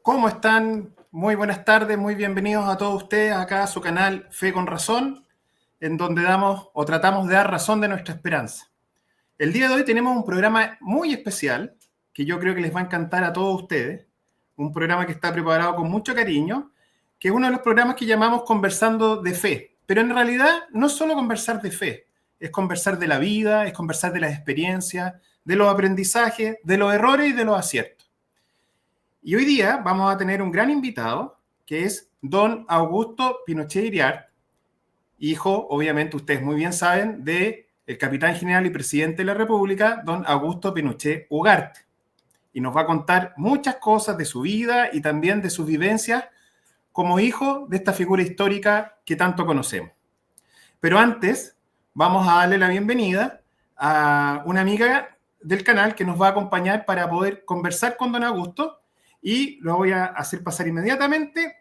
¿Cómo están? Muy buenas tardes, muy bienvenidos a todos ustedes acá a su canal Fe con Razón, en donde damos o tratamos de dar razón de nuestra esperanza. El día de hoy tenemos un programa muy especial que yo creo que les va a encantar a todos ustedes, un programa que está preparado con mucho cariño, que es uno de los programas que llamamos Conversando de Fe, pero en realidad no es solo conversar de fe, es conversar de la vida, es conversar de las experiencias, de los aprendizajes, de los errores y de los aciertos. Y hoy día vamos a tener un gran invitado, que es don Augusto Pinochet Iriart, hijo, obviamente ustedes muy bien saben, de el capitán general y presidente de la República, don Augusto Pinochet Ugarte. Y nos va a contar muchas cosas de su vida y también de sus vivencias como hijo de esta figura histórica que tanto conocemos. Pero antes, vamos a darle la bienvenida a una amiga del canal que nos va a acompañar para poder conversar con don Augusto. Y lo voy a hacer pasar inmediatamente.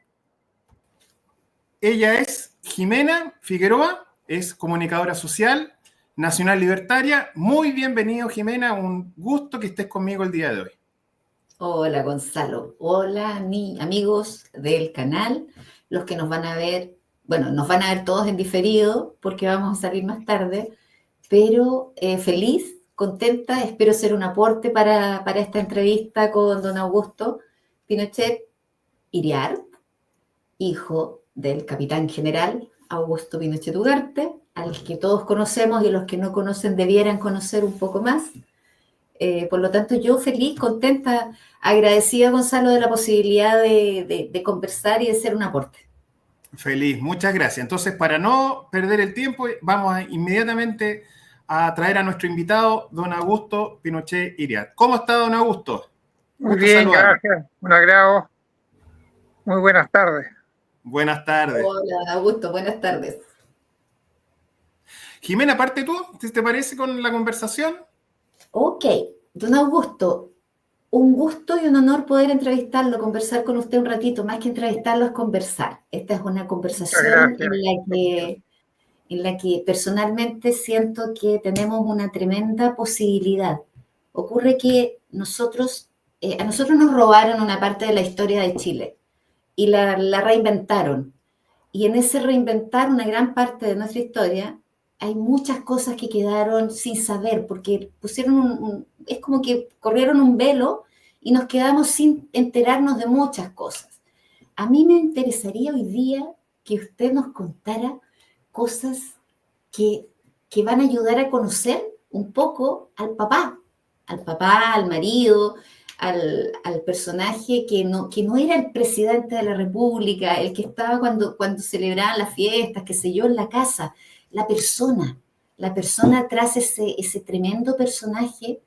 Ella es Jimena Figueroa, es comunicadora social, nacional libertaria. Muy bienvenido, Jimena. Un gusto que estés conmigo el día de hoy. Hola Gonzalo, hola amigos del canal, los que nos van a ver, bueno, nos van a ver todos en diferido porque vamos a salir más tarde, pero feliz, contenta, espero ser un aporte para esta entrevista con don Augusto Pinochet Iriart, hijo del capitán general Augusto Pinochet Ugarte, al que todos conocemos y los que no conocen debieran conocer un poco más. Por lo tanto, yo feliz, contenta, agradecida, Gonzalo, de la posibilidad de conversar y de ser un aporte. Feliz, muchas gracias. Entonces, para no perder el tiempo, vamos inmediatamente a traer a nuestro invitado, don Augusto Pinochet Iriart. ¿Cómo está, don Augusto? Muy bien, gracias. Un agrado. Muy buenas tardes. Buenas tardes. Hola, Augusto, buenas tardes. Jimena, parte tú, ¿te parece con la conversación? Ok, don Augusto, un gusto y un honor poder entrevistarlo, conversar con usted un ratito, más que entrevistarlo es conversar. Esta es una conversación en la que personalmente siento que tenemos una tremenda posibilidad. Ocurre que a nosotros nos robaron una parte de la historia de Chile y la reinventaron. Y en ese reinventar una gran parte de nuestra historia, hay muchas cosas que quedaron sin saber, porque pusieron es como que corrieron un velo y nos quedamos sin enterarnos de muchas cosas. A mí me interesaría hoy día que usted nos contara cosas que, que van a ayudar a conocer un poco al papá, al marido, al personaje que no era el presidente de la República, el que estaba cuando celebraban las fiestas, qué sé yo, en la casa, la persona tras ese tremendo personaje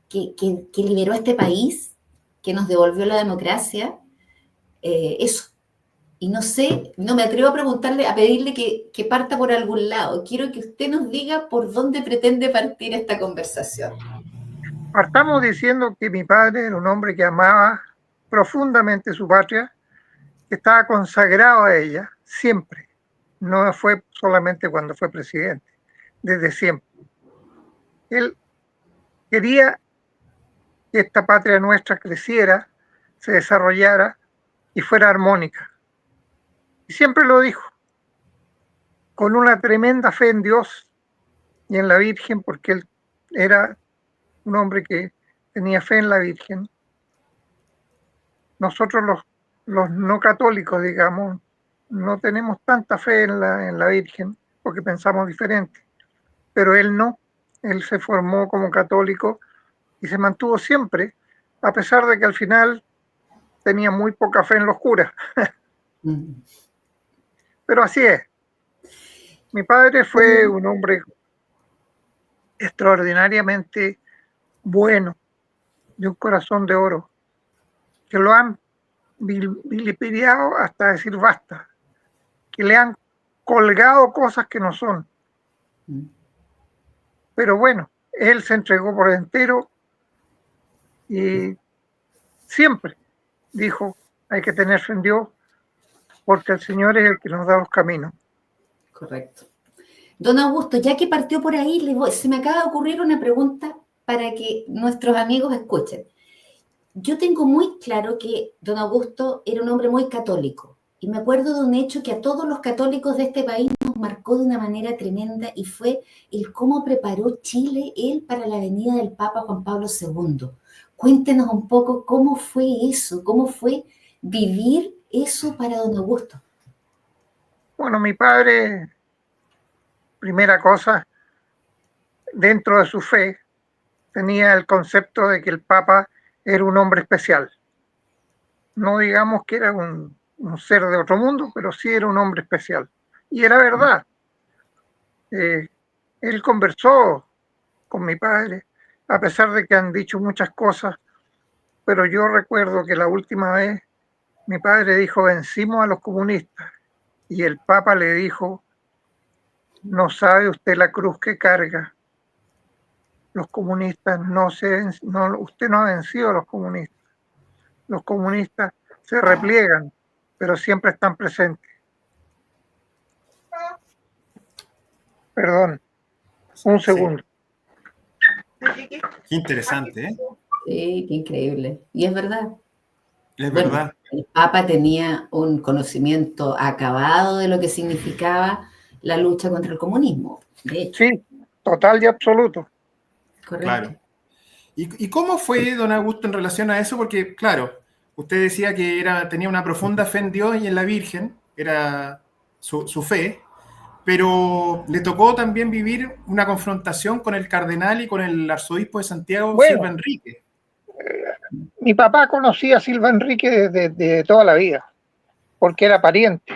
que liberó este país, que nos devolvió la democracia, eso. Y no sé, no me atrevo a preguntarle, a pedirle que parta por algún lado. Quiero que usted nos diga por dónde pretende partir esta conversación. Partamos diciendo que mi padre era un hombre que amaba profundamente su patria, que estaba consagrado a ella siempre. No fue solamente cuando fue presidente, desde siempre. Él quería que esta patria nuestra creciera, se desarrollara y fuera armónica. Y siempre lo dijo, con una tremenda fe en Dios y en la Virgen, porque él era un hombre que tenía fe en la Virgen. Nosotros los no católicos, digamos, no tenemos tanta fe en la Virgen porque pensamos diferente, pero él no, él se formó como católico y se mantuvo siempre, a pesar de que al final tenía muy poca fe en los curas. Pero así es. Mi padre fue un hombre extraordinariamente bueno, de un corazón de oro, que lo han vilipendiado hasta decir basta, que le han colgado cosas que no son. Pero bueno, él se entregó por entero y siempre dijo, hay que tener fe en Dios porque el Señor es el que nos da los caminos. Correcto. Don Augusto, ya que partió por ahí, se me acaba de ocurrir una pregunta para que nuestros amigos escuchen. yo tengo muy claro que don Augusto era un hombre muy católico. Y me acuerdo de un hecho que a todos los católicos de este país nos marcó de una manera tremenda y fue el cómo preparó Chile él para la venida del Papa Juan Pablo II. Cuéntenos un poco cómo fue eso, cómo fue vivir eso para don Augusto. Bueno, mi padre, primera cosa, dentro de su fe, tenía el concepto de que el Papa era un hombre especial. No digamos que era un ser de otro mundo, pero sí era un hombre especial. Y era verdad. Él conversó con mi padre, a pesar de que han dicho muchas cosas, pero yo recuerdo que la última vez mi padre dijo: vencimos a los comunistas, y el Papa le dijo: no sabe usted la cruz que carga. Los comunistas usted no ha vencido a los comunistas. Los comunistas se repliegan, pero siempre están presentes. Perdón, un segundo. Qué interesante, ¿eh? Sí, qué increíble. Y es verdad. Es Bueno, verdad. el Papa tenía un conocimiento acabado de lo que significaba la lucha contra el comunismo, de hecho. Sí, total y absoluto. Correcto. Claro. ¿Y cómo fue, don Augusto, en relación a eso? Porque, claro, usted decía que tenía una profunda fe en Dios y en la Virgen, era su fe, pero le tocó también vivir una confrontación con el cardenal y con el arzobispo de Santiago, Bueno, Silva Enrique. Mi papá conocía a Silva Enrique de toda la vida, porque era pariente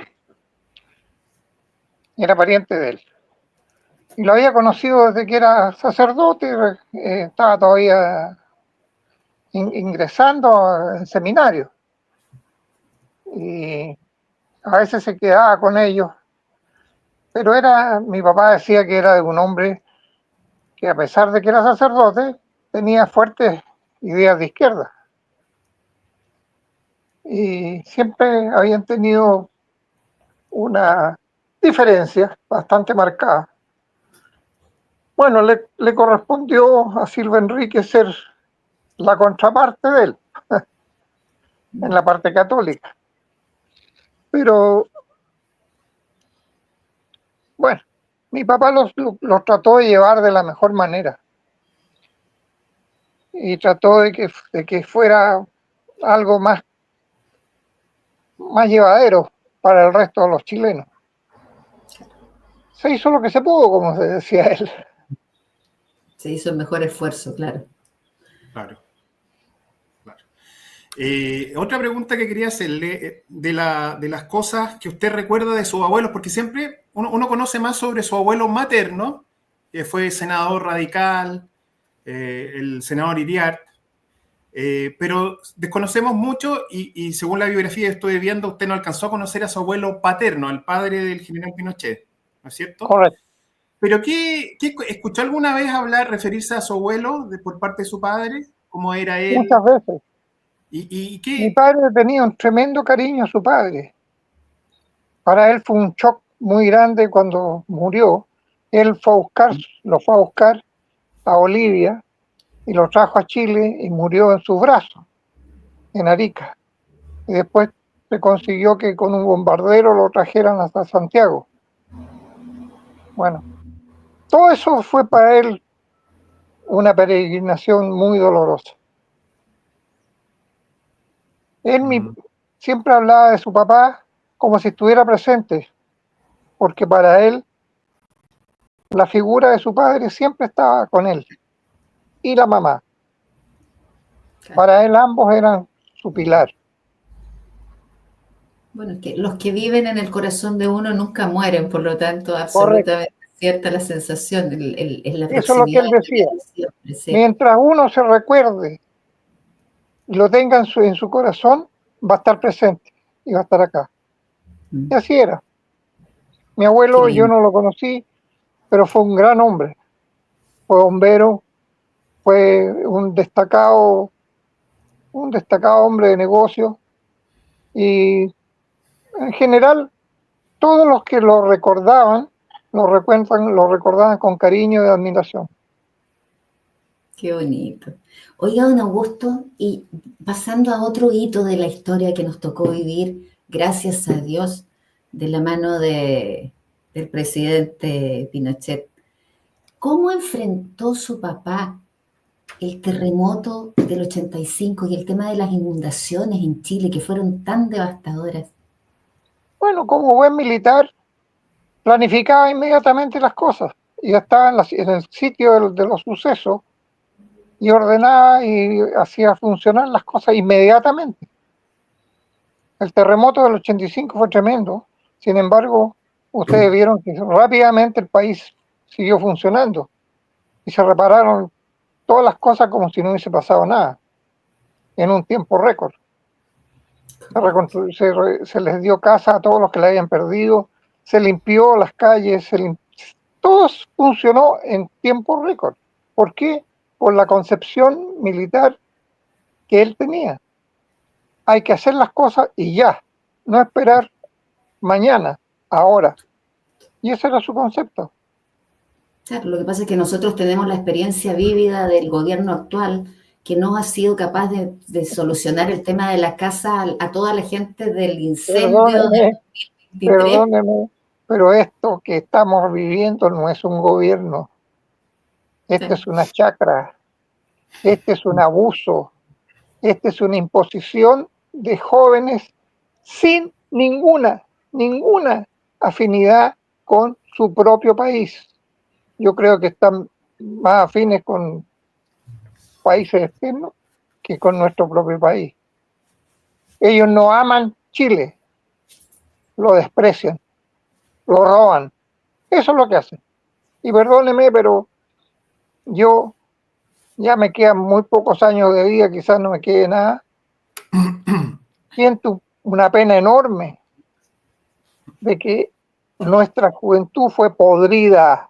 de él. Y lo había conocido desde que era sacerdote, estaba todavía ingresando en seminario. Y a veces se quedaba con ellos. Pero mi papá decía que era un hombre que, a pesar de que era sacerdote, tenía fuertes ideas de izquierda. Y siempre habían tenido una diferencia bastante marcada. Bueno, le correspondió a Silva Enrique ser la contraparte de él, en la parte católica. Pero, bueno, mi papá los trató de llevar de la mejor manera. Y trató de que fuera algo más llevadero para el resto de los chilenos. Se hizo lo que se pudo, como se decía él. Se hizo el mejor esfuerzo, claro. Claro. Otra pregunta que quería hacerle, de las cosas que usted recuerda de sus abuelos, porque siempre uno conoce más sobre su abuelo materno, que fue senador radical, el senador Iriart, pero desconocemos mucho y según la biografía que estoy viendo, usted no alcanzó a conocer a su abuelo paterno, al padre del general Pinochet, ¿no es cierto? Correcto. ¿Pero qué escuchó alguna vez referirse a su abuelo por parte de su padre? ¿Cómo era él? Muchas veces. ¿Y Mi qué? padre tenía un tremendo cariño a su padre. Para él fue un shock muy grande cuando murió. Él lo fue a buscar a Bolivia y lo trajo a Chile y murió en sus brazos, en Arica. Y después se consiguió que con un bombardero lo trajeran hasta Santiago. Bueno, todo eso fue para él una peregrinación muy dolorosa. Él siempre hablaba de su papá como si estuviera presente, porque para él la figura de su padre siempre estaba con él, y la mamá. Para él ambos eran su pilar. Bueno, es que los que viven en el corazón de uno nunca mueren, por lo tanto, Correcto. absolutamente cierta la sensación, en la Eso es lo que proximidad él decía. siempre, sí. Mientras uno se recuerde y lo tenga en su corazón, va a estar presente y va a estar acá. Y así era. Mi abuelo, yo no lo conocí, pero fue un gran hombre. Fue bombero, fue un destacado hombre de negocios, y en general todos los que lo recordaban lo recordaban con cariño y admiración. Qué bonito. Oiga, don Augusto, y pasando a otro hito de la historia que nos tocó vivir, gracias a Dios, de la mano del presidente Pinochet, ¿cómo enfrentó su papá el terremoto del 85 y el tema de las inundaciones en Chile que fueron tan devastadoras? Bueno, como buen militar, planificaba inmediatamente las cosas y estaba en el sitio de los sucesos y ordenaba y hacía funcionar las cosas inmediatamente. El terremoto del 85 fue tremendo, sin embargo, ustedes vieron que rápidamente el país siguió funcionando y se repararon todas las cosas como si no hubiese pasado nada, en un tiempo récord. Se les dio casa a todos los que la habían perdido, se limpió las calles, todo funcionó en tiempo récord. ¿Por qué? Por la concepción militar que él tenía. Hay que hacer las cosas y ya, no esperar mañana, ahora. Y ese era su concepto. Claro, lo que pasa es que nosotros tenemos la experiencia vívida del gobierno actual que no ha sido capaz de solucionar el tema de la casa a toda la gente del incendio del Perdóneme, 2023. perdóneme, pero esto que estamos viviendo no es un gobierno, esto es Sí. una chacra, este es un abuso, esta es una imposición de jóvenes sin ninguna afinidad con su propio país. Yo creo que están más afines con países externos que con nuestro propio país. Ellos no aman Chile, lo desprecian, lo roban. Eso es lo que hacen. Y perdóneme, pero yo ya me quedan muy pocos años de vida, quizás no me quede nada. Siento una pena enorme de que nuestra juventud fue podrida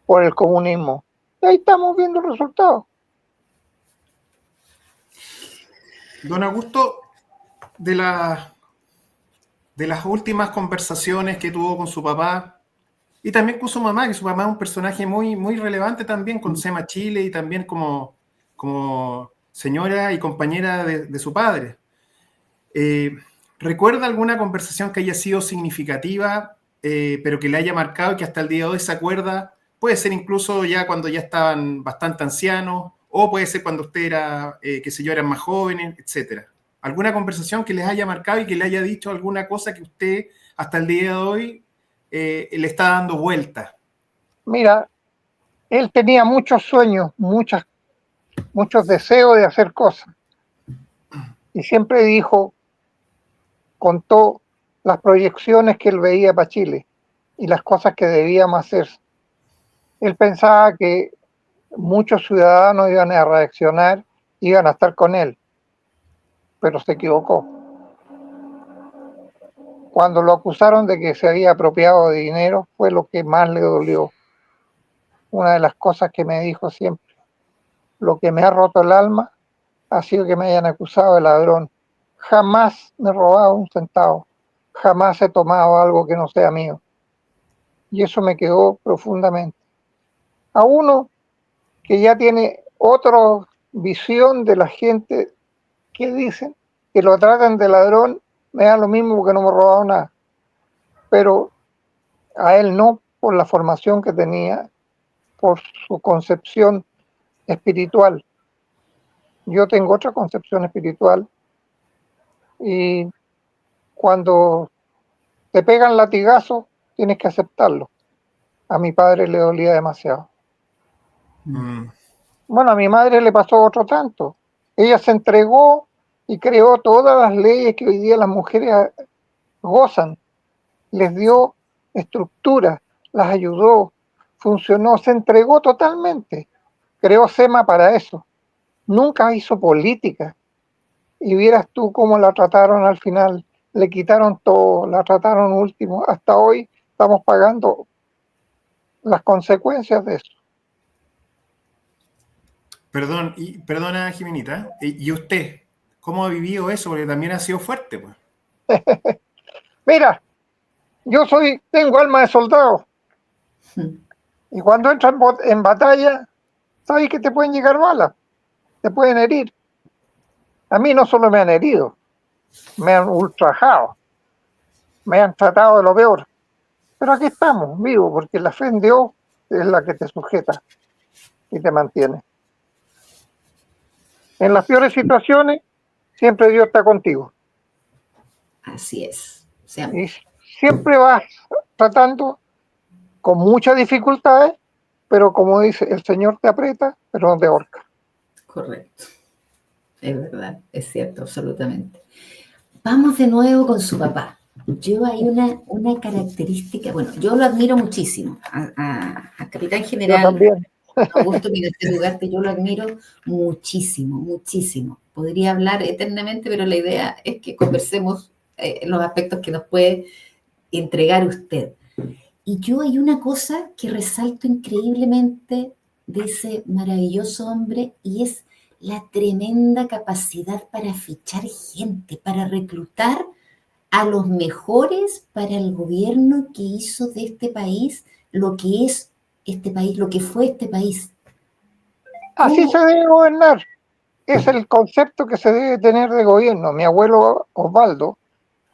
por el comunismo. Y ahí estamos viendo el resultado. Don Augusto, de, de las últimas conversaciones que tuvo con su papá y también con su mamá, que su mamá es un personaje muy relevante también con SEMA Chile y también como señora y compañera de su padre. ¿Recuerda alguna conversación que haya sido significativa, pero que le haya marcado y que hasta el día de hoy se acuerda? Puede ser incluso ya cuando ya estaban bastante ancianos, o puede ser cuando usted era, qué sé yo, eran más jóvenes, etcétera. ¿Alguna conversación que les haya marcado y que le haya dicho alguna cosa que usted hasta el día de hoy le está dando vuelta? Mira, él tenía muchos sueños, muchos deseos de hacer cosas. Y siempre contó las proyecciones que él veía para Chile y las cosas que debíamos hacer. Él pensaba que muchos ciudadanos iban a reaccionar, iban a estar con él, pero se equivocó. Cuando lo acusaron de que se había apropiado de dinero, fue lo que más le dolió. Una de las cosas que me dijo siempre, lo que me ha roto el alma ha sido que me hayan acusado de ladrón. Jamás me he robado un centavo, jamás he tomado algo que no sea mío. Y eso me quedó profundamente. A uno que ya tiene otra visión de la gente que dicen que lo tratan de ladrón, me da lo mismo porque no me he robado nada. Pero a él no, por la formación que tenía, por su concepción espiritual. Yo tengo otra concepción espiritual y cuando te pegan latigazos, tienes que aceptarlo. A mi padre le dolía demasiado. Bueno, a mi madre le pasó otro tanto. Ella se entregó y creó todas las leyes que hoy día las mujeres gozan. Les dio estructura, las ayudó, funcionó, se entregó totalmente. Creó SEMA para eso. Nunca hizo política. Y vieras tú cómo la trataron al final. Le quitaron todo, la trataron último. Hasta hoy estamos pagando las consecuencias de eso. Perdona, Jimenita, ¿y usted cómo ha vivido eso? Porque también ha sido fuerte, pues. Mira, tengo alma de soldado. Y cuando entro en batalla, sabes que te pueden llegar balas, te pueden herir. A mí no solo me han herido, me han ultrajado, me han tratado de lo peor. Pero aquí estamos, vivos, porque la fe en Dios es la que te sujeta y te mantiene. En las peores situaciones, siempre Dios está contigo. Así es. Siempre. Y siempre vas tratando con muchas dificultades, pero como dice, el Señor te aprieta, pero no te ahorca. Correcto. Es verdad, es cierto, absolutamente. Vamos de nuevo con su papá. Yo hay una característica, bueno, yo lo admiro muchísimo, a Capitán General. Yo también. Augusto Pinochet Ugarte, yo lo admiro muchísimo, muchísimo. Podría hablar eternamente, pero la idea es que conversemos los aspectos que nos puede entregar usted. Y yo hay una cosa que resalto increíblemente de ese maravilloso hombre y es la tremenda capacidad para fichar gente, para reclutar a los mejores para el gobierno que hizo de este país lo que es este país, lo que fue este país. Así se debe gobernar. Es el concepto que se debe tener de gobierno. Mi abuelo Osvaldo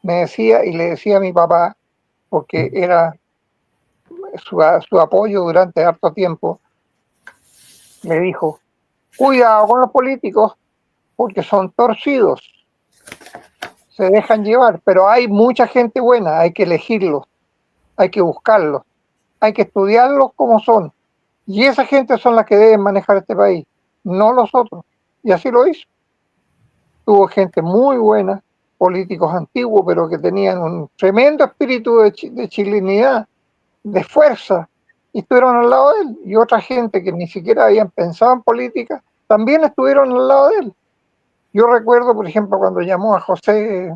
me decía y le decía a mi papá, porque era su apoyo durante harto tiempo, le dijo, cuidado con los políticos porque son torcidos, se dejan llevar, pero hay mucha gente buena, hay que elegirlos, hay que buscarlos, hay que estudiarlos como son. Y esa gente son las que deben manejar este país, no los otros. Y así lo hizo. Tuvo gente muy buena, políticos antiguos, pero que tenían un tremendo espíritu de chilenidad, de fuerza, y estuvieron al lado de él. Y otra gente que ni siquiera habían pensado en política, también estuvieron al lado de él. Yo recuerdo, por ejemplo, cuando llamó a José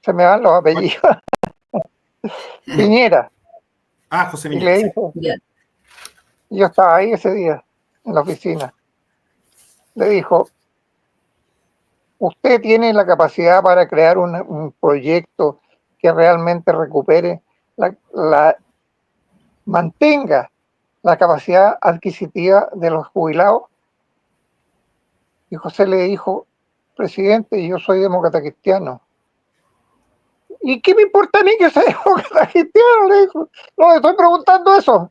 se me van los apellidos, Piñera. José Y Piñera. le dijo, yo estaba ahí ese día, en la oficina, le dijo, usted tiene la capacidad para crear un proyecto que realmente recupere, mantenga la capacidad adquisitiva de los jubilados. Y José le dijo, presidente, yo soy demócrata cristiano. ¿Y qué me importa a mí que sea demócrata cristiano? Le dijo, no, le estoy preguntando eso.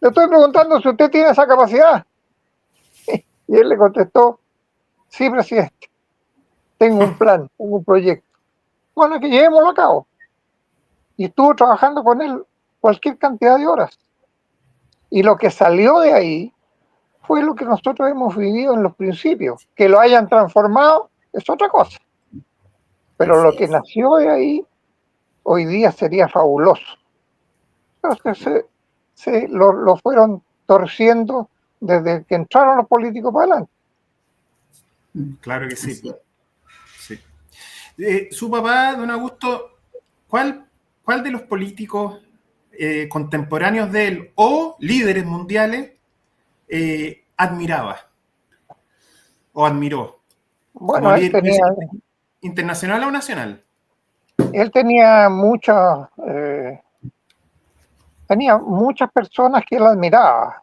Le estoy preguntando si usted tiene esa capacidad. Y él le contestó, sí, presidente, tengo un plan, tengo un proyecto. Bueno, que llevémoslo a cabo. Y estuvo trabajando con él cualquier cantidad de horas. Y lo que salió de ahí fue lo que nosotros hemos vivido en los principios. Que lo hayan transformado es otra cosa. Pero lo que nació de ahí hoy día sería fabuloso. Entonces lo fueron torciendo desde que entraron los políticos para adelante. Claro que sí. Sí. Su papá, don Augusto, ¿cuál de los políticos contemporáneos de él o líderes mundiales admiraba o admiró? Bueno, como líder internacional o nacional. Él tenía muchas personas que él admiraba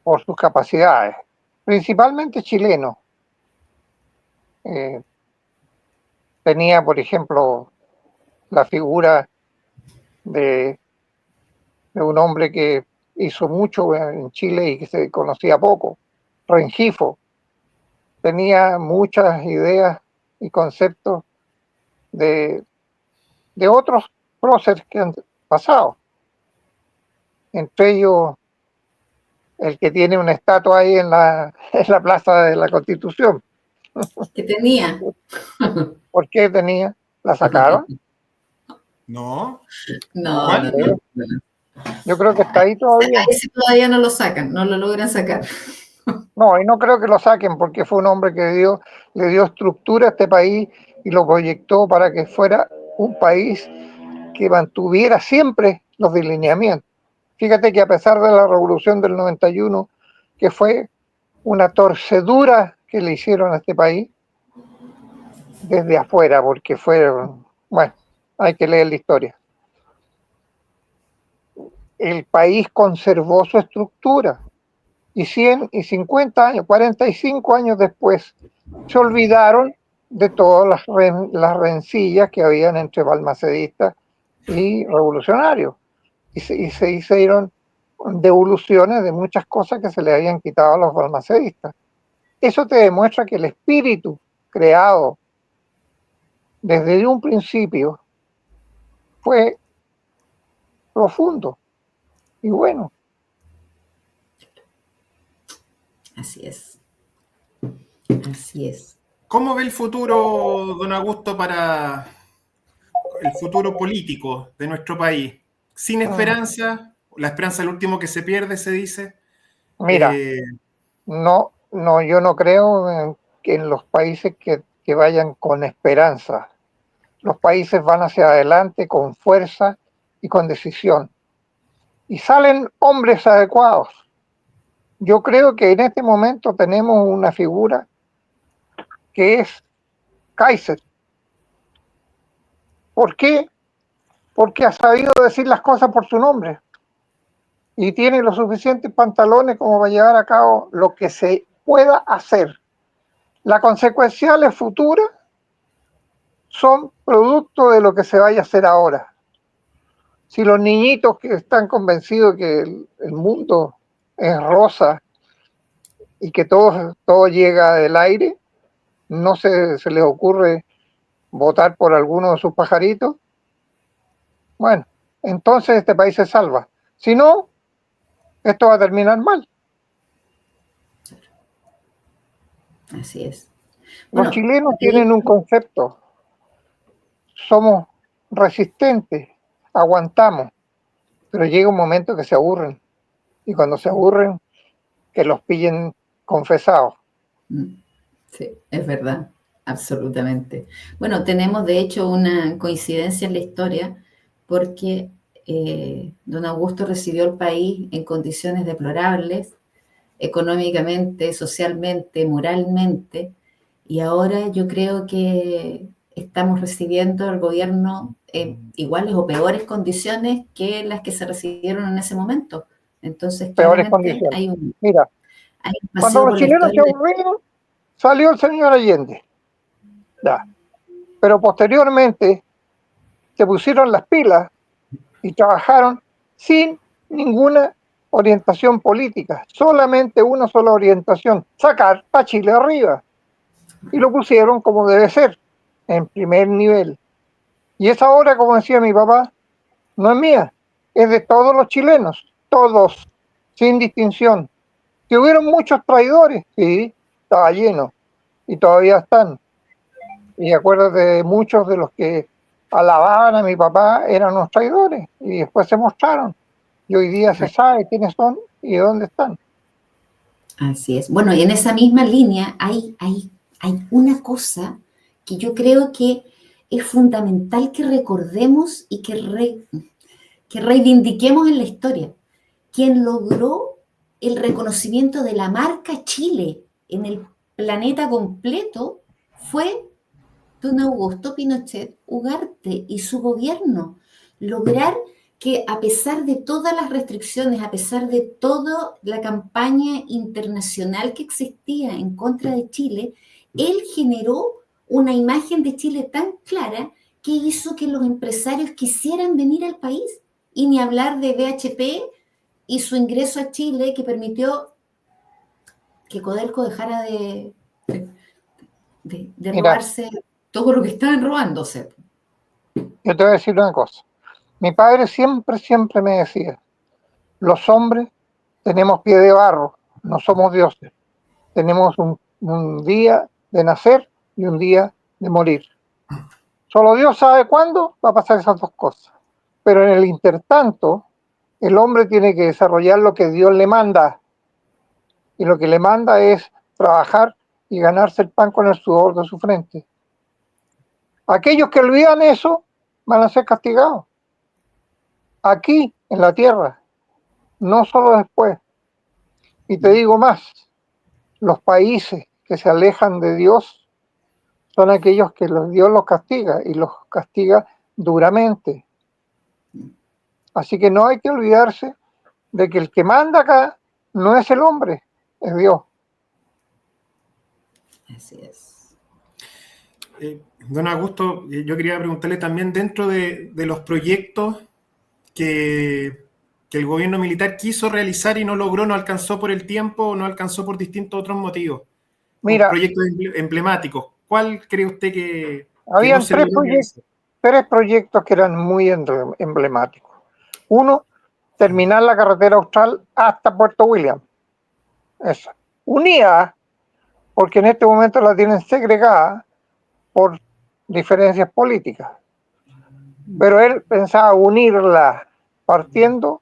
por sus capacidades, principalmente chilenos. Tenía, por ejemplo, la figura de un hombre que hizo mucho en Chile y que se conocía poco, Rengifo. Tenía muchas ideas y conceptos de otros próceres que han pasado. Entre ellos, el que tiene una estatua ahí en la Plaza de la Constitución. ¿Qué tenía? ¿Por qué tenía? ¿La sacaron? No. No. Yo creo que está ahí todavía. A ese todavía no lo sacan, no lo logran sacar. No, y no creo que lo saquen porque fue un hombre que le dio estructura a este país y lo proyectó para que fuera un país que mantuviera siempre los delineamientos. Fíjate que a pesar de la revolución del 91, que fue una torcedura que le hicieron a este país desde afuera, porque fueron, bueno, hay que leer la historia. el país conservó su estructura. Y 100 y 50 años, 45 años después, se olvidaron de todas las rencillas que habían entre balmacedistas y revolucionarios. Y se hicieron devoluciones de muchas cosas que se le habían quitado a los balmacedistas. Eso te demuestra que el espíritu creado desde un principio fue profundo y bueno. Así es. Así es. ¿Cómo ve el futuro, don Augusto, para el futuro político de nuestro país? Sin esperanza, la esperanza es el último que se pierde, se dice. Mira, no, yo no creo en los países que vayan con esperanza. Los países van hacia adelante con fuerza y con decisión. Y salen hombres adecuados. Yo creo que en este momento tenemos una figura que es Kaiser. ¿Por qué? Porque ha sabido decir las cosas por su nombre y tiene los suficientes pantalones como para llevar a cabo lo que se pueda hacer. Las consecuenciales futuras son producto de lo que se vaya a hacer ahora. Si los niñitos que están convencidos que el mundo es rosa y que todo llega del aire, no se les ocurre votar por alguno de sus pajaritos, bueno, entonces este país se salva. Si no, esto va a terminar mal. Así es. Los chilenos tienen un concepto: somos resistentes, aguantamos, pero llega un momento que se aburren, y cuando se aburren, que los pillen confesados. Sí, es verdad, absolutamente. Bueno, tenemos de hecho una coincidencia en la historia porque don Augusto recibió el país en condiciones deplorables, económicamente, socialmente, moralmente, y ahora yo creo que estamos recibiendo el gobierno en iguales o peores condiciones que las que se recibieron en ese momento. Entonces, Peores claramente condiciones. hay un Mira, cuando paseo los por la chilenos se historia. aburrieron, salió el señor Allende. Ya. Pero posteriormente se pusieron las pilas y trabajaron sin ninguna orientación política, solamente una sola orientación: sacar a Chile arriba. Y lo pusieron como debe ser, en primer nivel. Y esa obra, como decía mi papá, no es mía, es de todos los chilenos, todos, sin distinción. Que hubieron muchos traidores, sí, estaba lleno, y todavía están. Y acuérdate de muchos de los que alababan a mi papá eran los traidores, y después se mostraron. Y hoy día se sabe quiénes son y dónde están. Así es. Bueno, y en esa misma línea hay una cosa que yo creo que es fundamental que recordemos y que reivindiquemos en la historia. Quien logró el reconocimiento de la marca Chile en el planeta completo fue don Augusto Pinochet Ugarte y su gobierno. Lograr que a pesar de todas las restricciones, a pesar de toda la campaña internacional que existía en contra de Chile, él generó una imagen de Chile tan clara que hizo que los empresarios quisieran venir al país. Y ni hablar de BHP y su ingreso a Chile que permitió que Codelco dejara de Mira, robarse todo lo que estaban robándose. yo te voy a decir una cosa. Mi padre siempre me decía: los hombres tenemos pie de barro, no somos dioses. Tenemos un día de nacer y un día de morir. Solo Dios sabe cuándo va a pasar esas dos cosas. Pero en el intertanto, el hombre tiene que desarrollar lo que Dios le manda. Y lo que le manda es trabajar y ganarse el pan con el sudor de su frente. Aquellos que olvidan eso van a ser castigados. Aquí, en la tierra, no solo después. Y te digo más, los países que se alejan de Dios son aquellos que Dios los castiga, y los castiga duramente. Así que no hay que olvidarse de que el que manda acá no es el hombre, es Dios. Así es. Don Augusto, yo quería preguntarle también dentro de los proyectos que el gobierno militar quiso realizar y no logró, no alcanzó por el tiempo, no alcanzó por distintos otros motivos. Mira, proyectos emblemáticos. ¿Cuál cree usted que no habían se logró realizar? tres proyectos que eran muy emblemáticos. Uno, terminar la carretera austral hasta Puerto William. Esa. Unida, porque en este momento la tienen segregada por diferencias políticas. Pero él pensaba unirla partiendo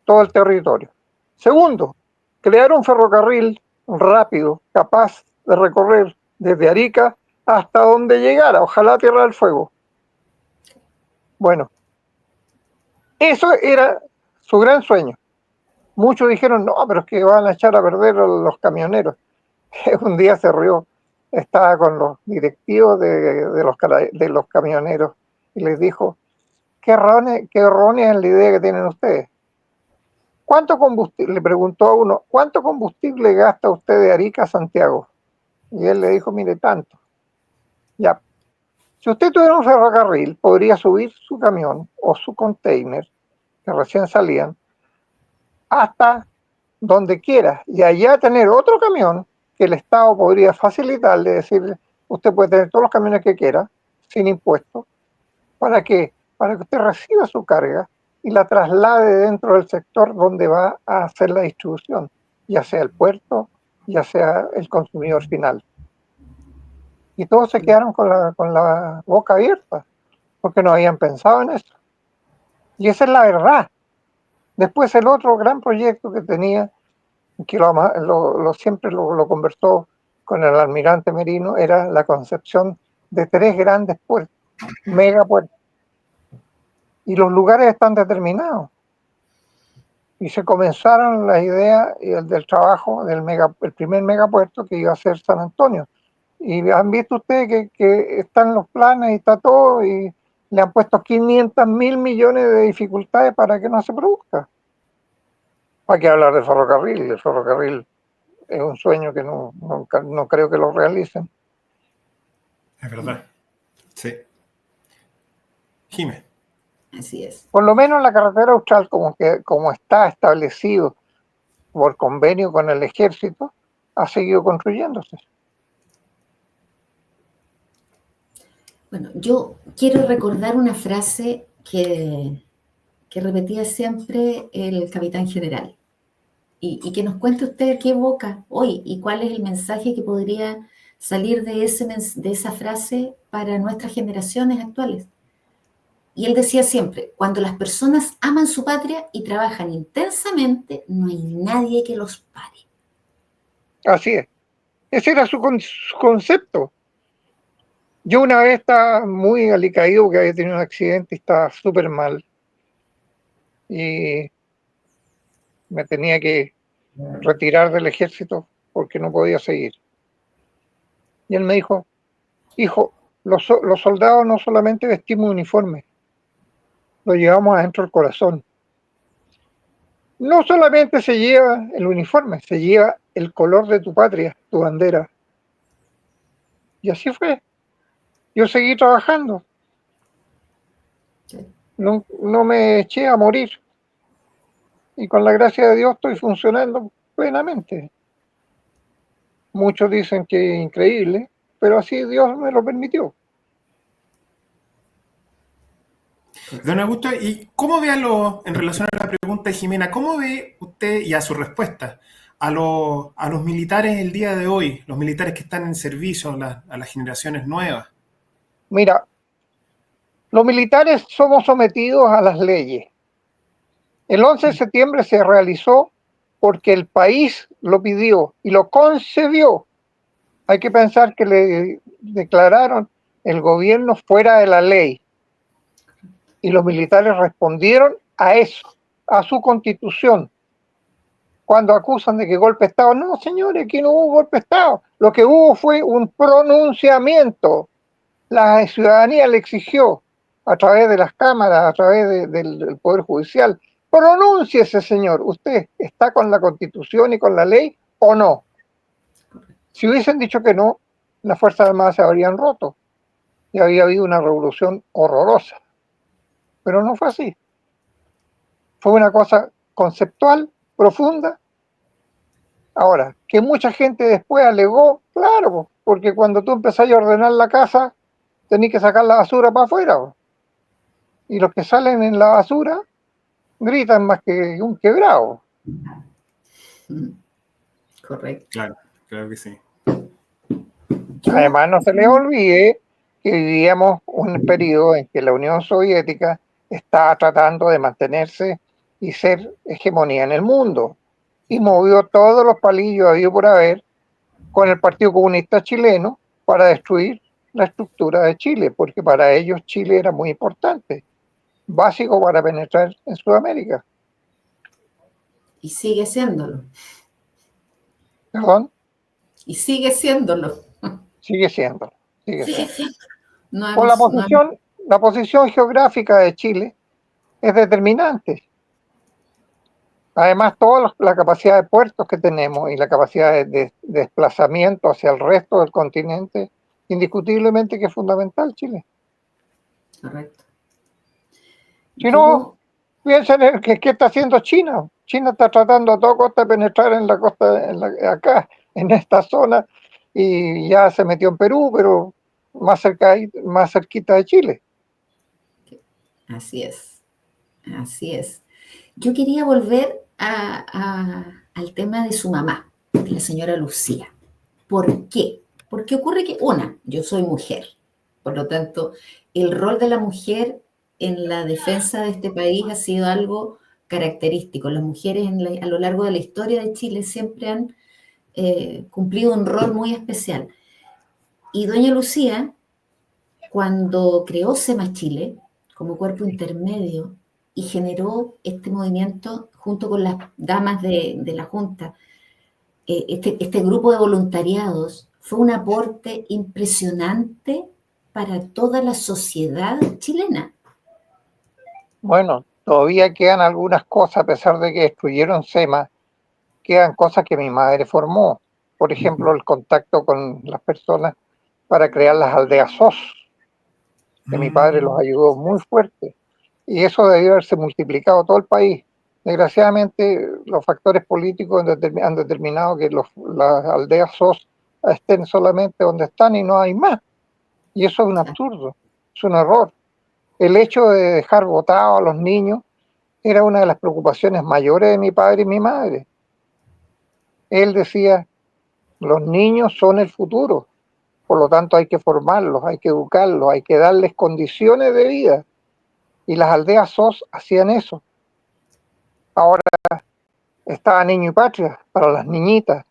todo el territorio. Segundo, crear un ferrocarril rápido, capaz de recorrer desde Arica hasta donde llegara, ojalá Tierra del Fuego. Bueno, eso era su gran sueño. Muchos dijeron, no, pero es que van a echar a perder a los camioneros. Un día se rió, estaba con los directivos de los camioneros y les dijo, qué errónea es la idea que tienen ustedes. ¿Cuánto combustible? Le preguntó a uno, ¿cuánto combustible gasta usted de Arica a Santiago? Y él le dijo, mire, tanto. Ya, si usted tuviera un ferrocarril, podría subir su camión o su container, que recién salían, hasta donde quiera, y allá tener otro camión que el Estado podría facilitarle, decirle, usted puede tener todos los camiones que quiera, sin impuestos. ¿Para qué? Para que usted reciba su carga y la traslade dentro del sector donde va a hacer la distribución, ya sea el puerto, ya sea el consumidor final. Y todos se quedaron con la boca abierta, porque no habían pensado en eso. Y esa es la verdad. Después el otro gran proyecto que tenía, que siempre lo conversó con el almirante Merino, era la concepción de 3 grandes puertos, megapuertos. Y los lugares están determinados. Y se comenzaron las ideas del trabajo el primer megapuerto que iba a ser San Antonio. Y han visto ustedes que están los planes y está todo, y le han puesto 500.000 millones de dificultades para que no se produzca. Hay que hablar del ferrocarril. El ferrocarril es un sueño que no creo que lo realicen. Es verdad. Sí. Jiménez. Así es. Por lo menos la carretera austral, como está establecido por convenio con el ejército, ha seguido construyéndose. Bueno, yo quiero recordar una frase que repetía siempre el capitán general y que nos cuente usted qué evoca hoy y cuál es el mensaje que podría salir de esa frase para nuestras generaciones actuales. Y él decía siempre, cuando las personas aman su patria y trabajan intensamente, no hay nadie que los pare. Así es. Ese era su concepto. Yo una vez estaba muy alicaído porque había tenido un accidente y estaba súper mal. Y me tenía que retirar del ejército porque no podía seguir. Y él me dijo, hijo, los soldados no solamente vestimos uniforme, lo llevamos adentro del corazón. No solamente se lleva el uniforme, se lleva el color de tu patria, tu bandera. Y así fue. Yo seguí trabajando. No me eché a morir. Y con la gracia de Dios estoy funcionando plenamente. Muchos dicen que es increíble, pero así Dios me lo permitió. Don Augusto, ¿y cómo ve en relación a la pregunta de Jimena, cómo ve usted y a su respuesta a los militares el día de hoy, los militares que están en servicio a las generaciones nuevas? Mira, los militares somos sometidos a las leyes. El 11 de septiembre se realizó porque el país lo pidió y lo concedió. Hay que pensar que le declararon el gobierno fuera de la ley. Y los militares respondieron a eso, a su constitución. Cuando acusan de que golpe de Estado, no, señores, aquí no hubo golpe de Estado. Lo que hubo fue un pronunciamiento. La ciudadanía le exigió a través de las cámaras, a través del Poder Judicial. Pronúnciese, señor, ¿usted está con la Constitución y con la ley o no? Si hubiesen dicho que no, las Fuerzas Armadas se habrían roto y había habido una revolución horrorosa. Pero no fue así. Fue una cosa conceptual, profunda. Ahora, que mucha gente después alegó, claro, porque cuando tú empezás a ordenar la casa, tenés que sacar la basura para afuera. Y los que salen en la basura gritan más que un quebrado. Correcto. Claro que sí. Además, no se les olvide que vivíamos un periodo en que la Unión Soviética estaba tratando de mantenerse y ser hegemonía en el mundo. Y movió todos los palillos habido por haber con el Partido Comunista Chileno para destruir la estructura de Chile, porque para ellos Chile era muy importante, básico para penetrar en Sudamérica. Y sigue siéndolo. ¿Perdón? Y sigue siéndolo. Sigue siendo. No Por la posición geográfica de Chile es determinante. Además, toda la capacidad de puertos que tenemos y la capacidad de desplazamiento hacia el resto del continente, indiscutiblemente que es fundamental Chile. Correcto. Si no, piensen en qué está haciendo China. China está tratando a toda costa de penetrar en la costa, acá, en esta zona, y ya se metió en Perú, pero más cerquita de Chile. Así es. Así es. Yo quería volver al tema de su mamá, de la señora Lucía. ¿Por qué? Porque ocurre que, yo soy mujer, por lo tanto, el rol de la mujer en la defensa de este país ha sido algo característico. Las mujeres a lo largo de la historia de Chile siempre han cumplido un rol muy especial. Y doña Lucía, cuando creó SEMA Chile como cuerpo intermedio y generó este movimiento junto con las damas de la Junta, este grupo de voluntariados fue un aporte impresionante para toda la sociedad chilena. Bueno, todavía quedan algunas cosas, a pesar de que destruyeron SEMA, quedan cosas que mi madre formó. Por ejemplo, el contacto con las personas para crear las aldeas SOS, que mi padre los ayudó muy fuerte. Y eso debió haberse multiplicado todo el país. Desgraciadamente, los factores políticos han determinado que las aldeas SOS estén solamente donde están y no hay más. Y eso es un absurdo, es un error. El hecho de dejar votados a los niños era una de las preocupaciones mayores de mi padre y mi madre. Él decía, los niños son el futuro, por lo tanto hay que formarlos, hay que educarlos, hay que darles condiciones de vida. Y las aldeas SOS hacían eso. Ahora estaba Niño y Patria para las niñitas.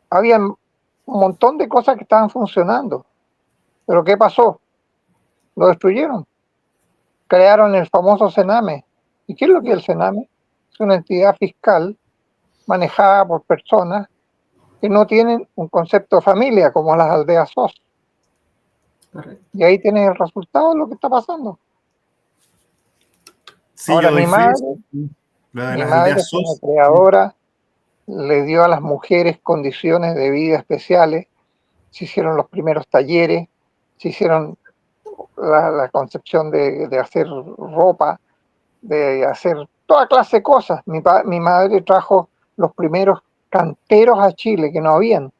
Había un montón de cosas que estaban funcionando. Pero ¿qué pasó? Lo destruyeron. Crearon el famoso Sename. ¿Y qué es lo que es el Sename? Es una entidad fiscal manejada por personas que no tienen un concepto de familia como las aldeas SOS. Correcto. Y ahí tienes el resultado de lo que está pasando. Sí, ahora mi madre como creadora le dio a las mujeres condiciones de vida especiales, se hicieron los primeros talleres, se hicieron la concepción de hacer ropa, de hacer toda clase de cosas. Mi madre trajo los primeros canteros a Chile, que no habían.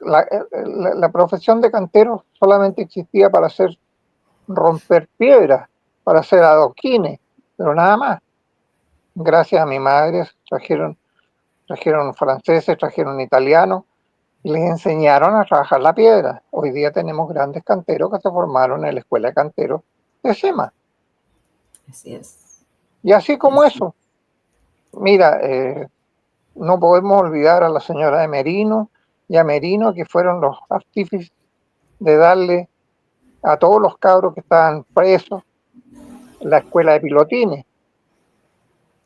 La profesión de cantero solamente existía para romper piedras, para hacer adoquines, pero nada más. Gracias a mi madre trajeron franceses, trajeron italianos y les enseñaron a trabajar la piedra. Hoy día tenemos grandes canteros que se formaron en la Escuela de Canteros de SEMA. Así es. Y así como eso, mira, no podemos olvidar a la señora de Merino y a Merino, que fueron los artífices de darle a todos los cabros que estaban presos la escuela de pilotines.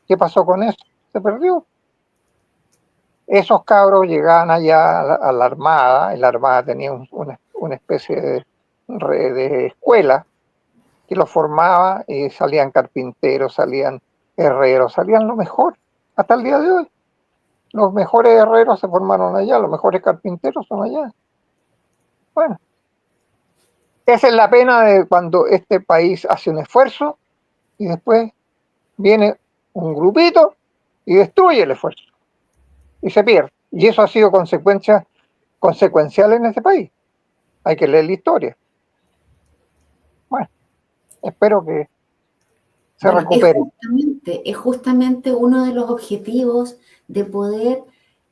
¿Qué pasó con eso? Se perdió. Esos cabros llegaban allá a la Armada, y la Armada tenía una especie de escuela que los formaba y salían carpinteros, salían herreros, salían lo mejor hasta el día de hoy. Los mejores herreros se formaron allá, los mejores carpinteros son allá. Bueno, esa es la pena de cuando este país hace un esfuerzo y después viene un grupito y destruye el esfuerzo y se pierde. Y eso ha sido consecuencial en este país. Hay que leer la historia. Bueno, espero que se recupere. Es justamente uno de los objetivos de poder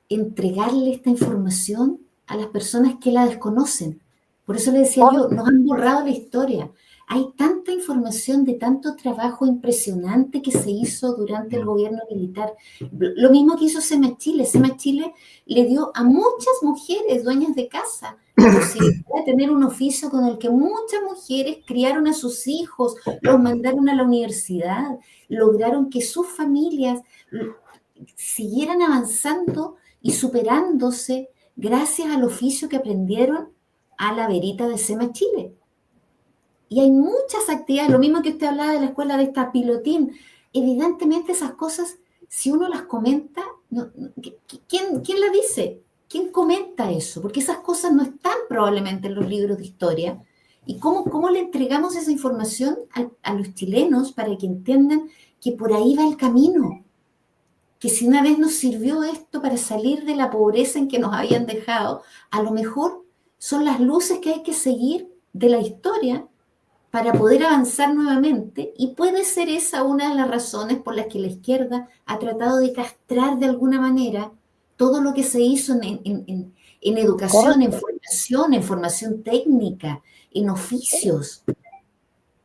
entregarle esta información a las personas que la desconocen. Por eso le decía yo, nos han borrado la historia. Hay tanta información de tanto trabajo impresionante que se hizo durante el gobierno militar. Lo mismo que hizo SEMA Chile. SEMA Chile le dio a muchas mujeres dueñas de casa la posibilidad de tener un oficio con el que muchas mujeres criaron a sus hijos, los mandaron a la universidad, lograron que sus familias siguieran avanzando y superándose gracias al oficio que aprendieron a la verita de SEMA Chile. Y hay muchas actividades, lo mismo que usted hablaba de la escuela de esta pilotín. Evidentemente esas cosas, si uno las comenta, ¿quién las dice? ¿Quién comenta eso? Porque esas cosas no están probablemente en los libros de historia. ¿Y cómo le entregamos esa información a los chilenos para que entiendan que por ahí va el camino? Que si una vez nos sirvió esto para salir de la pobreza en que nos habían dejado, a lo mejor son las luces que hay que seguir de la historia para poder avanzar nuevamente, y puede ser esa una de las razones por las que la izquierda ha tratado de castrar de alguna manera todo lo que se hizo en educación, en formación técnica, en oficios.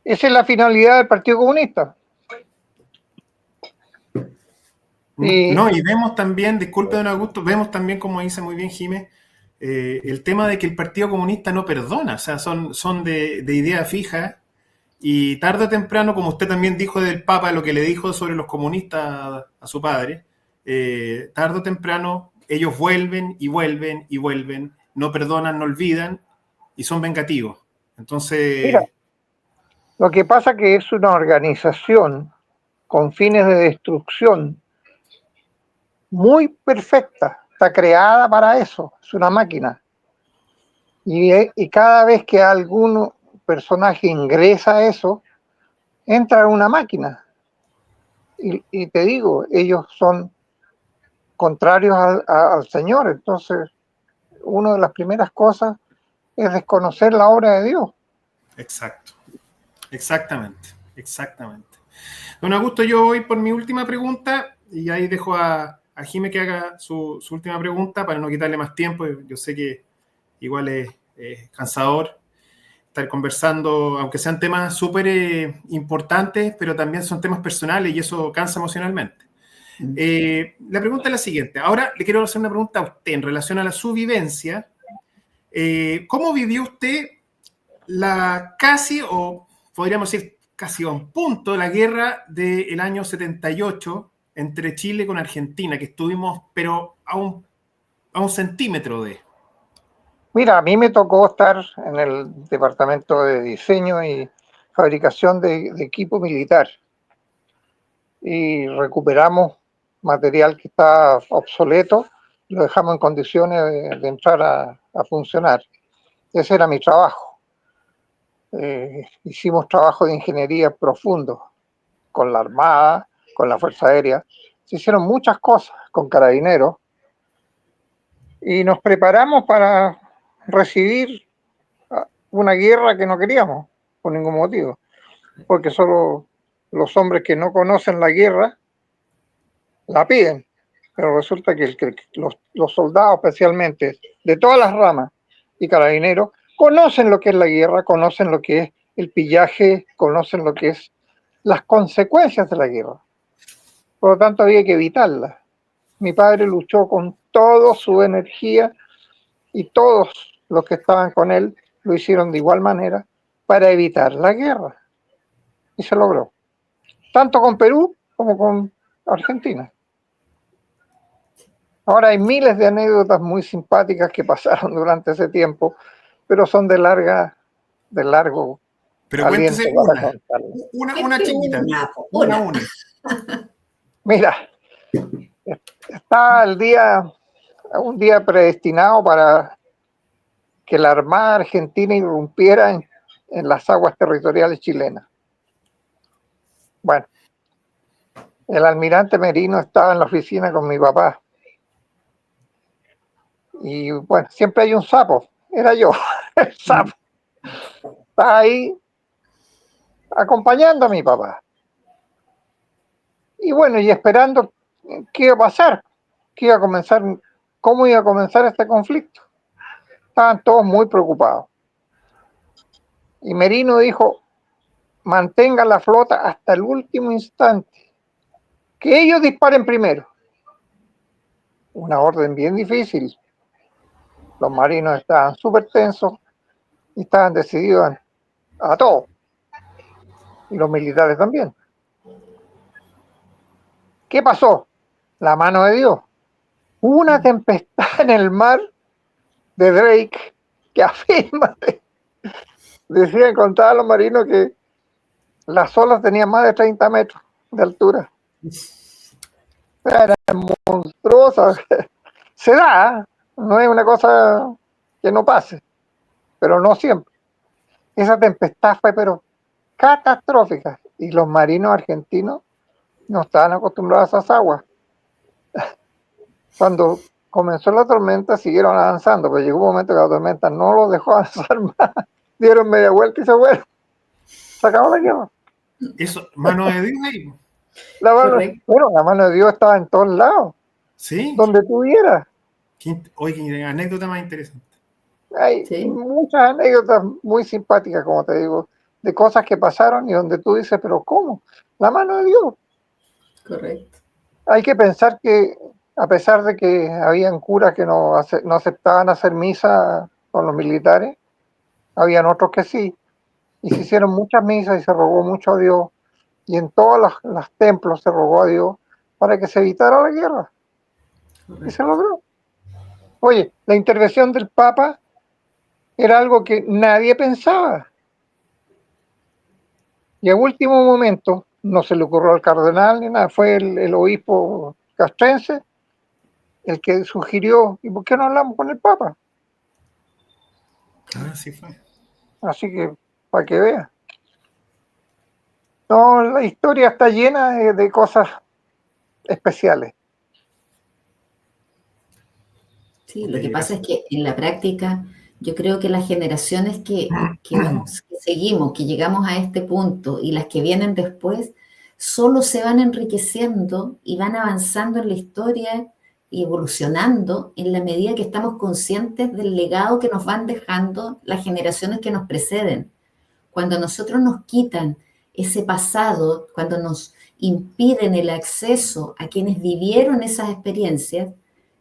Esa es la finalidad del Partido Comunista. No, y vemos también, disculpe don Augusto, vemos también, como dice muy bien Jiménez, el tema de que el Partido Comunista no perdona, o sea, son de idea fija, y tarde o temprano, como usted también dijo del Papa, lo que le dijo sobre los comunistas a su padre, tarde o temprano ellos vuelven y vuelven y vuelven, no perdonan, no olvidan, y son vengativos. Entonces... Mira, lo que pasa es que es una organización con fines de destrucción muy perfecta, está creada para eso, es una máquina. Y cada vez que algún personaje ingresa a eso, entra en una máquina. Y te digo, ellos son contrarios al Señor. Entonces, una de las primeras cosas es desconocer la obra de Dios. Exacto, exactamente. Don Augusto, yo voy por mi última pregunta y ahí dejo a Jimé que haga su última pregunta para no quitarle más tiempo. Yo sé que igual es cansador estar conversando, aunque sean temas súper importantes, pero también son temas personales y eso cansa emocionalmente. La pregunta es la siguiente. Ahora le quiero hacer una pregunta a usted en relación a su vivencia. ¿Cómo vivió usted la casi, o podríamos decir casi a un punto, la guerra del año 78 entre Chile con Argentina, que estuvimos, pero a un centímetro de... Mira, a mí me tocó estar en el departamento de diseño y fabricación de equipo militar y recuperamos material que está obsoleto y lo dejamos en condiciones de entrar a funcionar. Ese era mi trabajo. Hicimos trabajo de ingeniería profundo con la Armada, con la Fuerza Aérea. Se hicieron muchas cosas con Carabineros y nos preparamos para recibir una guerra que no queríamos por ningún motivo, porque solo los hombres que no conocen la guerra la piden, pero resulta que los soldados especialmente de todas las ramas y Carabineros conocen lo que es la guerra, conocen lo que es el pillaje, conocen lo que es las consecuencias de la guerra. Por lo tanto había que evitarla. Mi padre luchó con toda su energía y todos los que estaban con él lo hicieron de igual manera para evitar la guerra. Y se logró. Tanto con Perú como con Argentina. Ahora hay miles de anécdotas muy simpáticas que pasaron durante ese tiempo, pero son de larga de largo Pero aliento cuéntese para una, contarlo. una chiquita, una. Mira, está un día predestinado para que la Armada Argentina irrumpiera en las aguas territoriales chilenas. Bueno, el almirante Merino estaba en la oficina con mi papá. Y bueno, siempre hay un sapo. Era yo, el sapo. Estaba ahí acompañando a mi papá. Y bueno, y esperando qué iba a pasar, qué iba a comenzar, cómo iba a comenzar este conflicto. Estaban todos muy preocupados. Y Merino dijo, mantengan la flota hasta el último instante. Que ellos disparen primero. Una orden bien difícil. Los marinos estaban súper tensos y estaban decididos a todo. Y los militares también. ¿Qué pasó? La mano de Dios. Hubo una tempestad en el mar de Drake que afirma, decían, contaban los marinos que las olas tenían más de 30 metros de altura. Eran monstruosas. Se da, no es una cosa que no pase, pero no siempre. Esa tempestad fue pero catastrófica y los marinos argentinos no estaban acostumbrados a esas aguas. Cuando comenzó la tormenta siguieron avanzando, pero llegó un momento que la tormenta no los dejó avanzar más. Dieron media vuelta y se fueron. Se acabó la guerra. Eso, mano de Dios ahí. La mano de Dios estaba en todos lados. ¿Sí? Donde tú vieras. Oye, qué anécdota más interesante. Hay muchas anécdotas muy simpáticas, como te digo, de cosas que pasaron y donde tú dices, pero ¿cómo? La mano de Dios. Correcto. Hay que pensar que, a pesar de que habían curas que no aceptaban hacer misa con los militares, habían otros que sí, y se hicieron muchas misas y se rogó mucho a Dios, y en todos los templos se rogó a Dios para que se evitara la guerra. Correcto. Y se logró. Oye, la intervención del Papa era algo que nadie pensaba. Y en último momento, no se le ocurrió al cardenal ni nada, fue el obispo castrense el que sugirió, ¿y por qué no hablamos con el Papa? Sí fue. Así que, para que vea. No, la historia está llena de cosas especiales. Sí, lo que pasa es que en la práctica yo creo que las generaciones que seguimos, que llegamos a este punto y las que vienen después, solo se van enriqueciendo y van avanzando en la historia y evolucionando en la medida que estamos conscientes del legado que nos van dejando las generaciones que nos preceden. Cuando nosotros nos quitan ese pasado, cuando nos impiden el acceso a quienes vivieron esas experiencias,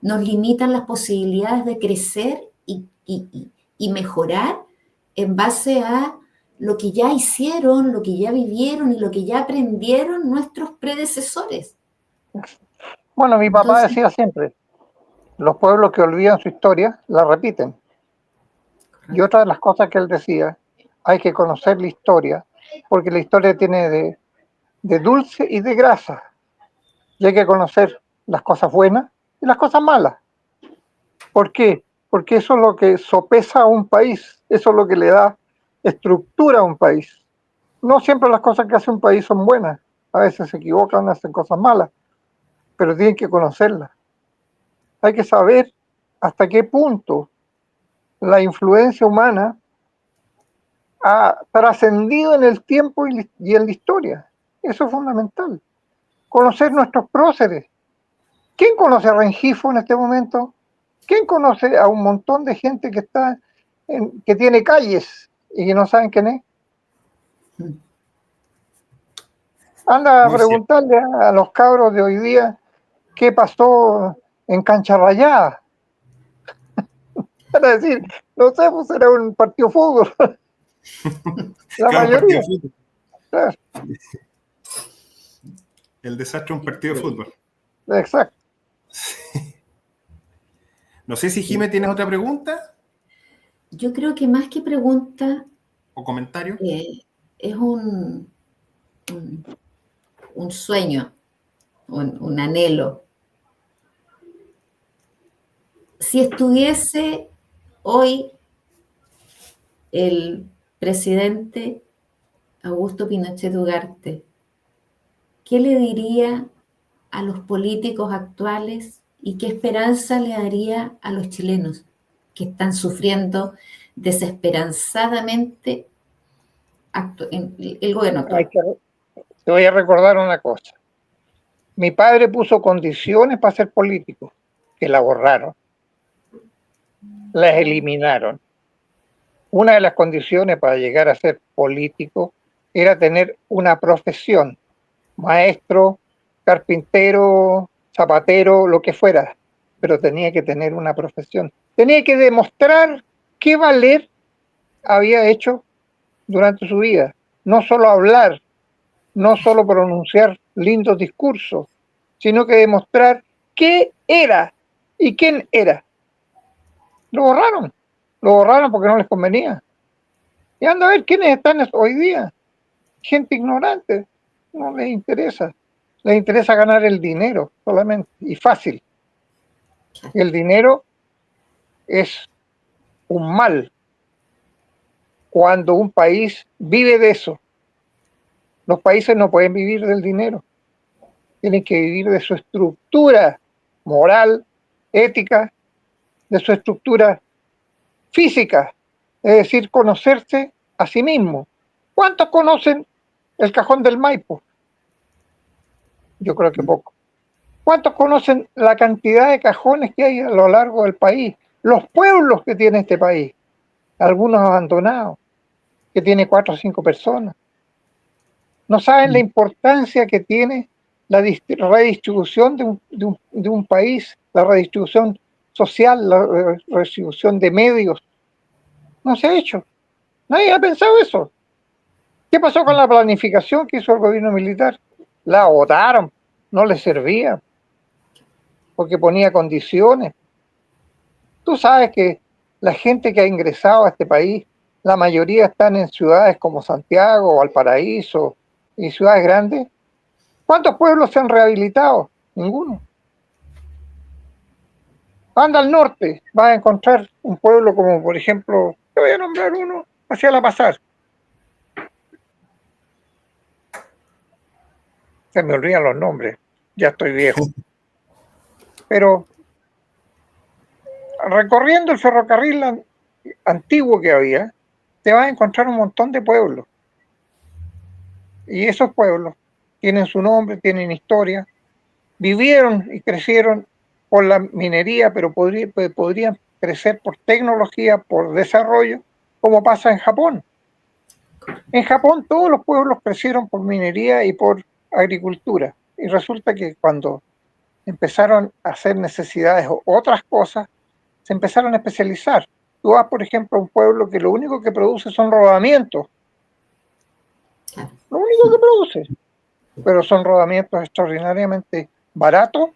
nos limitan las posibilidades de crecer y mejorar en base a lo que ya hicieron, lo que ya vivieron y lo que ya aprendieron nuestros predecesores. Bueno, mi papá decía siempre, los pueblos que olvidan su historia la repiten. Correcto. Y otra de las cosas que él decía, hay que conocer la historia, porque la historia tiene de dulce y de grasa. Y hay que conocer las cosas buenas y las cosas malas. ¿Por qué? Porque eso es lo que sopesa a un país, eso es lo que le da estructura a un país. No siempre las cosas que hace un país son buenas, a veces se equivocan, hacen cosas malas, pero tienen que conocerlas. Hay que saber hasta qué punto la influencia humana ha trascendido en el tiempo y en la historia. Eso es fundamental. Conocer nuestros próceres. ¿Quién conoce a Rengifo en este momento? ¿Quién conoce a un montón de gente que está que tiene calles y que no saben quién es? Anda a preguntarle a los cabros de hoy día qué pasó en Cancha Rayada. Van a decir, no sé, pues era un partido de fútbol. La mayoría. Un fútbol. Claro. El desastre de un partido de fútbol. Exacto. Sí. No sé si Jimé tienes otra pregunta. Yo creo que más que pregunta, o comentario. Es un sueño, un anhelo. Si estuviese hoy el presidente Augusto Pinochet Ugarte, ¿qué le diría a los políticos actuales y qué esperanza le daría a los chilenos que están sufriendo desesperanzadamente el gobierno actual? Te voy a recordar una cosa. Mi padre puso condiciones para ser político, que la borraron, las eliminaron. Una de las condiciones para llegar a ser político era tener una profesión, maestro, carpintero, zapatero, lo que fuera, pero tenía que tener una profesión. Tenía que demostrar qué valer había hecho durante su vida. No solo hablar, no solo pronunciar lindos discursos, sino que demostrar qué era y quién era. Lo borraron porque no les convenía. Y anda a ver quiénes están hoy día. Gente ignorante, no les interesa. Les interesa ganar el dinero solamente, y fácil. Y el dinero es un mal cuando un país vive de eso. Los países no pueden vivir del dinero. Tienen que vivir de su estructura moral, ética, de su estructura física, es decir, conocerse a sí mismo. ¿Cuántos conocen el Cajón del Maipo? Yo creo que poco. ¿Cuántos conocen la cantidad de cajones que hay a lo largo del país? Los pueblos que tiene este país, algunos abandonados, que tiene 4 o 5 personas. No saben la importancia que tiene la redistribución de un país, la redistribución social, la redistribución de medios. No se ha hecho. Nadie ha pensado eso. ¿Qué pasó con la planificación que hizo el gobierno militar? La votaron, no les servía, porque ponía condiciones. Tú sabes que la gente que ha ingresado a este país, la mayoría están en ciudades como Santiago, Valparaíso y ciudades grandes. ¿Cuántos pueblos se han rehabilitado? Ninguno. Anda al norte, vas a encontrar un pueblo como, por ejemplo, te voy a nombrar uno, hacia La Pasar. Se me olvidan los nombres, ya estoy viejo. Pero recorriendo el ferrocarril antiguo que había, te vas a encontrar un montón de pueblos. Y esos pueblos tienen su nombre, tienen historia, vivieron y crecieron por la minería, pero podrían crecer por tecnología, por desarrollo, como pasa en Japón. En Japón todos los pueblos crecieron por minería y por agricultura. Y resulta que cuando empezaron a hacer necesidades o otras cosas, se empezaron a especializar. Tú vas, por ejemplo, a un pueblo que lo único que produce son rodamientos. Lo único que produce. Pero son rodamientos extraordinariamente baratos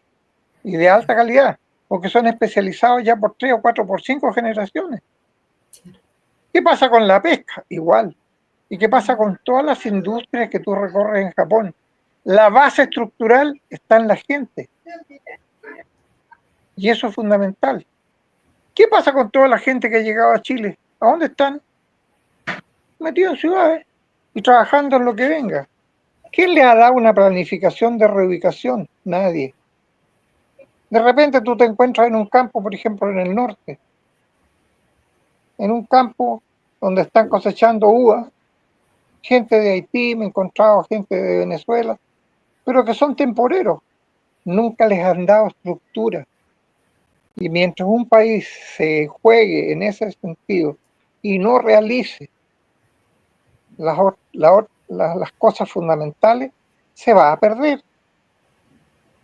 y de alta calidad, porque son especializados ya por 3 o 4 por 5 generaciones. ¿Qué pasa con la pesca? Igual. ¿Y qué pasa con todas las industrias que tú recorres en Japón? La base estructural está en la gente. Y eso es fundamental. ¿Qué pasa con toda la gente que ha llegado a Chile? ¿A dónde están? Metidos en ciudades y trabajando en lo que venga. ¿Quién le ha dado una planificación de reubicación? Nadie. De repente tú te encuentras en un campo, por ejemplo, en el norte, en un campo donde están cosechando uva, gente de Haití, me he encontrado gente de Venezuela, pero que son temporeros, nunca les han dado estructura. Y mientras un país se juegue en ese sentido y no realice las cosas fundamentales, se va a perder.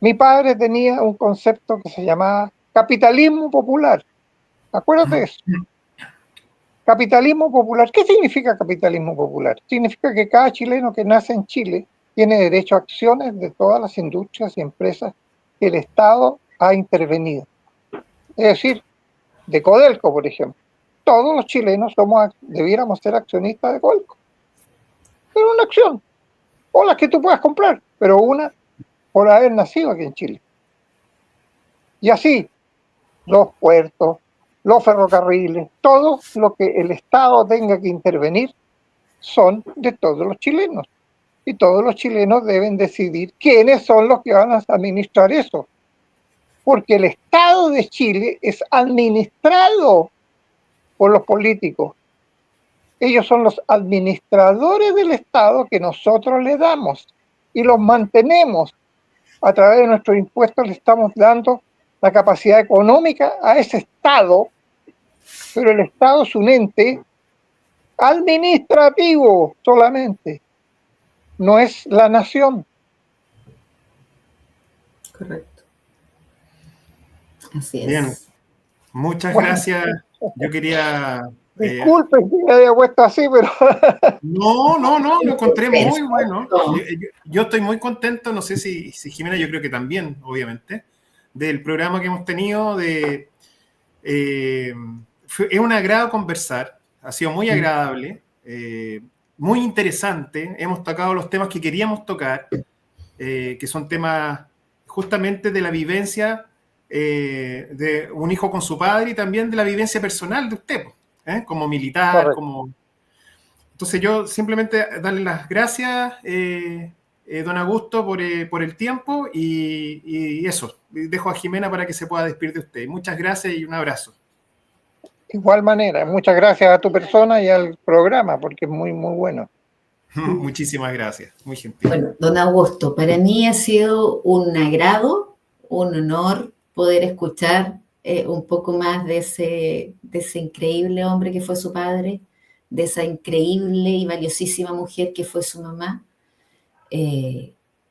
Mi padre tenía un concepto que se llamaba capitalismo popular. Acuérdate de eso. Capitalismo popular. ¿Qué significa capitalismo popular? Significa que cada chileno que nace en Chile tiene derecho a acciones de todas las industrias y empresas que el Estado ha intervenido. Es decir, de Codelco, por ejemplo. todos los chilenos debiéramos ser accionistas de Codelco. Es una acción, o las que tú puedas comprar, pero una por haber nacido aquí en Chile. Y así, los puertos, los ferrocarriles, todo lo que el Estado tenga que intervenir son de todos los chilenos. Y todos los chilenos deben decidir quiénes son los que van a administrar eso. Porque el Estado de Chile es administrado por los políticos. Ellos son los administradores del Estado que nosotros le damos y los mantenemos. A través de nuestros impuestos le estamos dando la capacidad económica a ese Estado, pero el Estado es un ente administrativo solamente, no es la nación. Correcto. Así es. Bien, muchas gracias. Yo quería... Disculpen que me haya puesto así, pero... No, lo encontré muy bueno. Yo estoy muy contento, no sé si Jimena, yo creo que también, obviamente, del programa que hemos tenido. Es un agrado conversar, ha sido muy agradable, muy interesante. Hemos tocado los temas que queríamos tocar, que son temas justamente de la vivencia de un hijo con su padre y también de la vivencia personal de usted, como militar, como... Entonces yo simplemente darle las gracias, don Augusto, por el tiempo y eso. Dejo a Jimena para que se pueda despedir de usted. Muchas gracias y un abrazo. De igual manera, muchas gracias a tu persona y al programa, porque es muy, muy bueno. Muchísimas gracias, muy gentil. Bueno, don Augusto, para mí ha sido un agrado, un honor poder escuchar un poco más de ese increíble hombre que fue su padre, de esa increíble y valiosísima mujer que fue su mamá.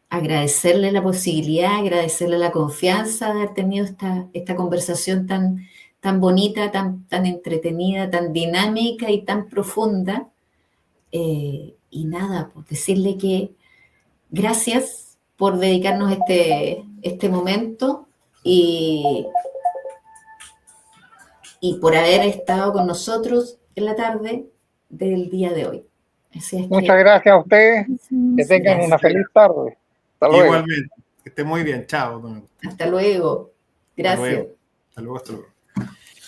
Agradecerle la posibilidad, agradecerle la confianza de haber tenido esta conversación tan bonita, tan entretenida, tan dinámica y tan profunda. Y nada, pues decirle que gracias por dedicarnos este momento y por haber estado con nosotros en la tarde del día de hoy. Muchas gracias a ustedes, que tengan una feliz tarde. Hasta luego. Igualmente, que esté muy bien, chao. Hasta luego, gracias. Hasta luego.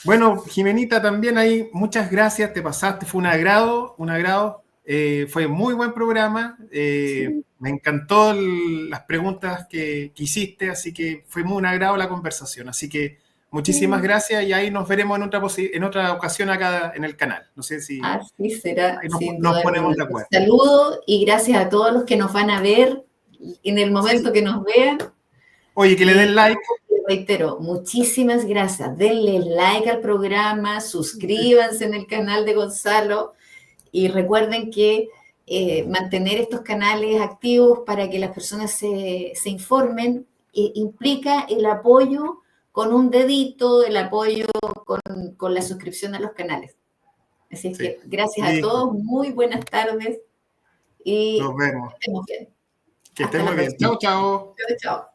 Bueno, Jimenita, también ahí, muchas gracias, te pasaste, fue un agrado, fue muy buen programa, sí. Me encantó las preguntas que hiciste, así que fue muy un agrado la conversación, así que muchísimas gracias y ahí nos veremos en otra ocasión acá en el canal. No sé si... Así será. Nos ponemos de acuerdo. Saludos y gracias a todos los que nos van a ver en el momento que nos vean. Oye, que le den like. Reitero, muchísimas gracias. Denle like al programa, suscríbanse en el canal de Gonzalo y recuerden que mantener estos canales activos para que las personas se informen implica el apoyo con un dedito, el apoyo con la suscripción a los canales. Así es que gracias a todos, muy buenas tardes y nos vemos. Que estemos bien. Que estén muy bien. Chao, chao. Chao.